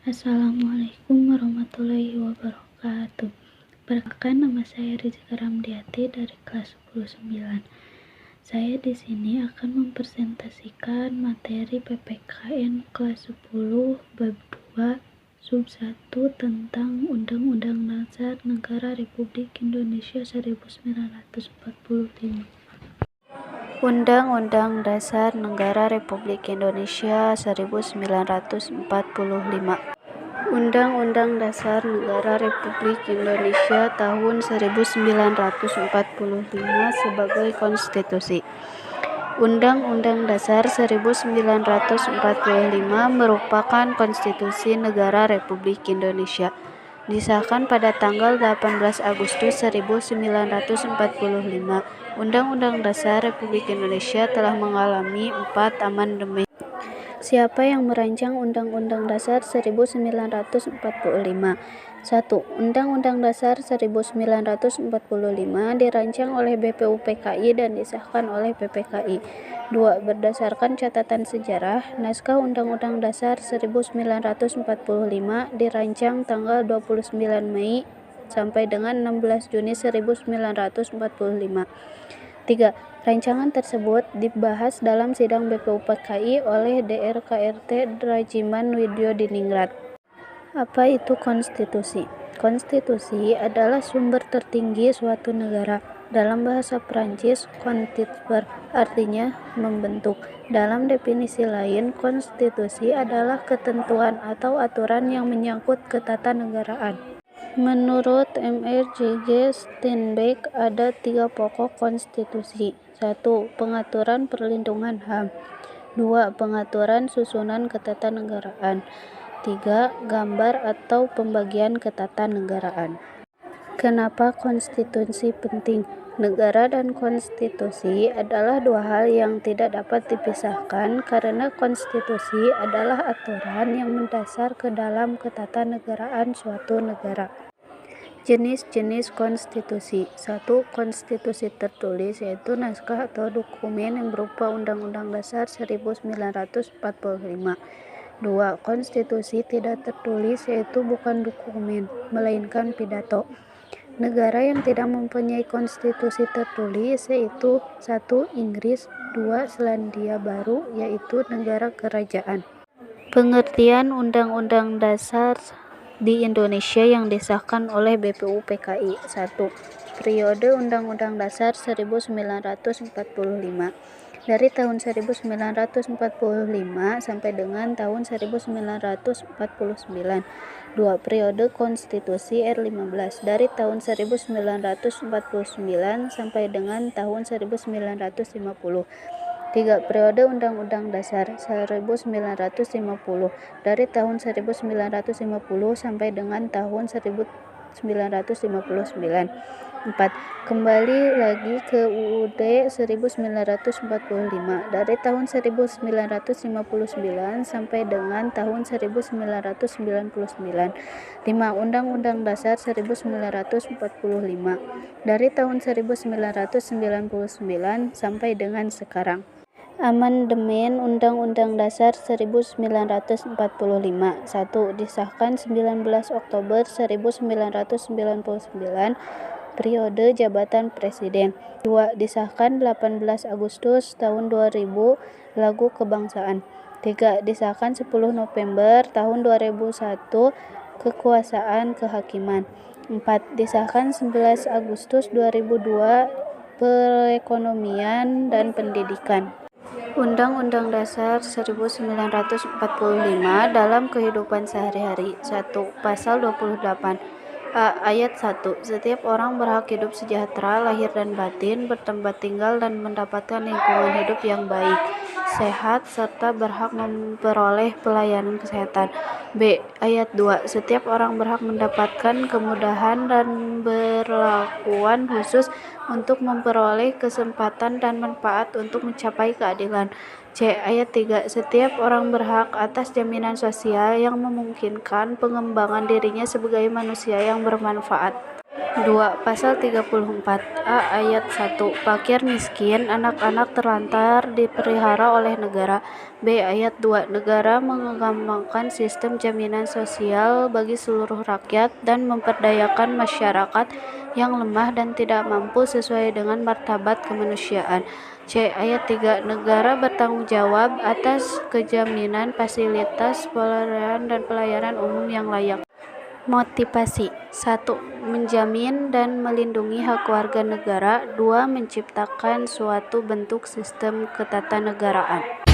Assalamualaikum warahmatullahi wabarakatuh. Perkenalkan, nama saya Rizka Ramdiati dari kelas 10-9. Saya di sini akan mempresentasikan materi PPKN kelas 10 bab 2 sub 1 tentang Undang-Undang Dasar Negara Republik Indonesia 1945. Undang-Undang Dasar Negara Republik Indonesia 1945. Undang-Undang Dasar Negara Republik Indonesia tahun 1945 sebagai konstitusi. Undang-Undang Dasar 1945 merupakan konstitusi negara Republik Indonesia. Disahkan pada tanggal 18 Agustus 1945. Undang-Undang Dasar Republik Indonesia telah mengalami 4 amandemen. Siapa yang merancang Undang-Undang Dasar 1945? 1. Undang-Undang Dasar 1945 dirancang oleh BPUPKI dan disahkan oleh PPKI. 2. Berdasarkan catatan sejarah, naskah Undang-Undang Dasar 1945 dirancang tanggal 29 Mei sampai dengan 16 Juni 1945. 3. Rancangan tersebut dibahas dalam sidang BPUPKI oleh DRKRT Rajiman Widyodiningrat. Apa itu konstitusi? Konstitusi adalah sumber tertinggi suatu negara. Dalam bahasa Prancis, constituer artinya membentuk. Dalam definisi lain, konstitusi adalah ketentuan atau aturan yang menyangkut ketatanegaraan. Menurut M.R.J.G. Steinbeck, ada 3 pokok konstitusi. 1. Pengaturan perlindungan HAM. 2. Pengaturan susunan ketatanegaraan. 3. Gambar atau pembagian ketatanegaraan. Kenapa konstitusi penting? Negara dan konstitusi adalah 2 hal yang tidak dapat dipisahkan karena konstitusi adalah aturan yang mendasar ke dalam ketatanegaraan suatu negara. Jenis-jenis konstitusi. 1. Konstitusi tertulis, yaitu naskah atau dokumen yang berupa Undang-Undang Dasar 1945. 2. Konstitusi tidak tertulis, yaitu bukan dokumen, melainkan pidato. Negara yang tidak mempunyai konstitusi tertulis yaitu 1. Inggris, 2. Selandia Baru, yaitu negara kerajaan. Pengertian Undang-Undang Dasar di Indonesia yang disahkan oleh BPUPKI. 1. Periode Undang-Undang Dasar 1945 dari tahun 1945 sampai dengan tahun 1949. 2. Periode Konstitusi R15 dari tahun 1949 sampai dengan tahun 1950. 3. Periode Undang-Undang Dasar 1950 dari tahun 1950 sampai dengan tahun 1959. 4. Kembali lagi ke UUD 1945 dari tahun 1959 sampai dengan tahun 1999. 5. Undang-Undang Dasar 1945 dari tahun 1999 sampai dengan sekarang. Amandemen Undang-Undang Dasar 1945. 1. Disahkan 19 Oktober 1999, periode jabatan Presiden. 2. Disahkan 18 Agustus tahun 2000, lagu kebangsaan. 3. Disahkan 10 November tahun 2001, kekuasaan kehakiman. 4. Disahkan 11 Agustus 2002, perekonomian dan pendidikan. Undang-Undang Dasar 1945 dalam kehidupan sehari-hari. 1. Pasal 28 Ayat 1. Setiap orang berhak hidup sejahtera lahir dan batin, bertempat tinggal dan mendapatkan lingkungan hidup yang baik, sehat, serta berhak memperoleh pelayanan kesehatan. B. Ayat 2. Setiap orang berhak mendapatkan kemudahan dan berlakuan khusus untuk memperoleh kesempatan dan manfaat untuk mencapai keadilan. C. Ayat 3. Setiap orang berhak atas jaminan sosial yang memungkinkan pengembangan dirinya sebagai manusia yang bermanfaat. 2. Pasal 34A ayat 1. Fakir miskin, anak-anak terlantar dipelihara oleh negara. B. Ayat 2. Negara mengembangkan sistem jaminan sosial bagi seluruh rakyat dan memperdayakan masyarakat yang lemah dan tidak mampu sesuai dengan martabat kemanusiaan. C. Ayat 3. Negara bertanggung jawab atas kejaminan fasilitas pelayanan umum yang layak. Motivasi 1. Menjamin dan melindungi hak warga negara. 2. Menciptakan suatu bentuk sistem ketatanegaraan.